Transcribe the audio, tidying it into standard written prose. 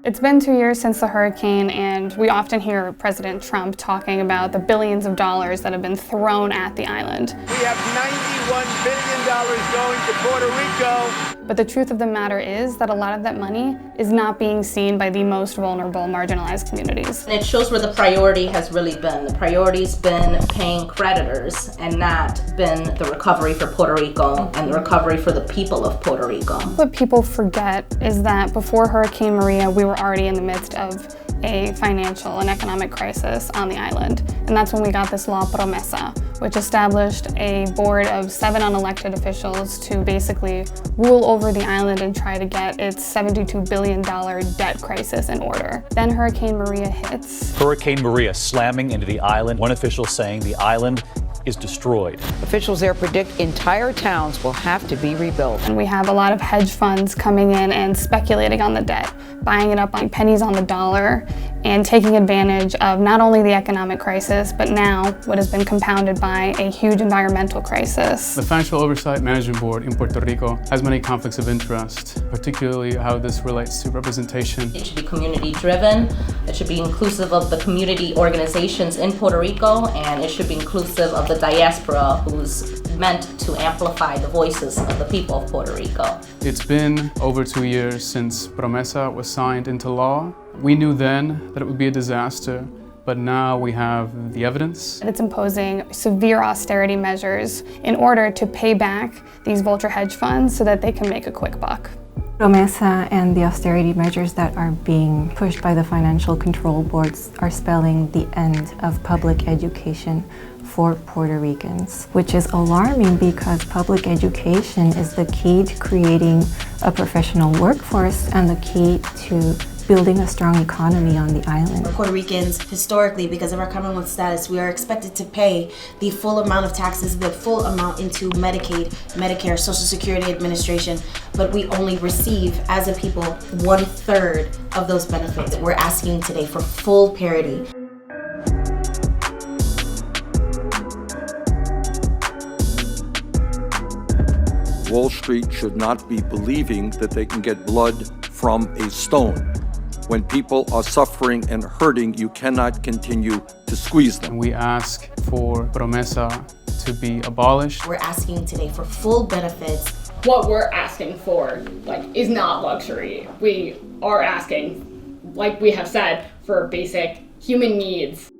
It's been 2 years since the hurricane, and we often hear President Trump talking about the billions of dollars that have been thrown at the island. We have $91 billion going to Puerto Rico. But the truth of the matter is that a lot of that money is not being seen by the most vulnerable, marginalized communities. And it shows where the priority has really been. The priority's been paying creditors and not been the recovery for Puerto Rico and the recovery for the people of Puerto Rico. What people forget is that before Hurricane Maria, we were already in the midst of a financial and economic crisis on the island. And that's when we got this law Promesa, which established a board of 7 unelected officials to basically rule over the island and try to get its $72 billion debt crisis in order. Then Hurricane Maria hits. Hurricane Maria slamming into the island, one official saying the island is destroyed. Officials there predict entire towns will have to be rebuilt. And we have a lot of hedge funds coming in and speculating on the debt, buying it up like pennies on the dollar, and taking advantage of not only the economic crisis, but now what has been compounded by a huge environmental crisis. The Financial Oversight Management Board in Puerto Rico has many conflicts of interest, particularly how this relates to representation. It should be community driven, it should be inclusive of the community organizations in Puerto Rico, and it should be inclusive of the diaspora who's meant to amplify the voices of the people of Puerto Rico. It's been over 2 years since Promesa was signed into law. We knew then that it would be a disaster, but now we have the evidence. It's imposing severe austerity measures in order to pay back these vulture hedge funds so that they can make a quick buck. Promesa and the austerity measures that are being pushed by the financial control boards are spelling the end of public education for Puerto Ricans, which is alarming because public education is the key to creating a professional workforce and the key to building a strong economy on the island. Puerto Ricans, historically, because of our Commonwealth status, we are expected to pay the full amount of taxes, the full amount into Medicaid, Medicare, Social Security Administration, but we only receive, as a people, 1/3 of those benefits. We're asking today for full parity. Wall Street should not be believing that they can get blood from a stone. When people are suffering and hurting, you cannot continue to squeeze them. We ask for Promesa to be abolished. We're asking today for full benefits. What we're asking for, is not luxury. We are asking, like we have said, for basic human needs.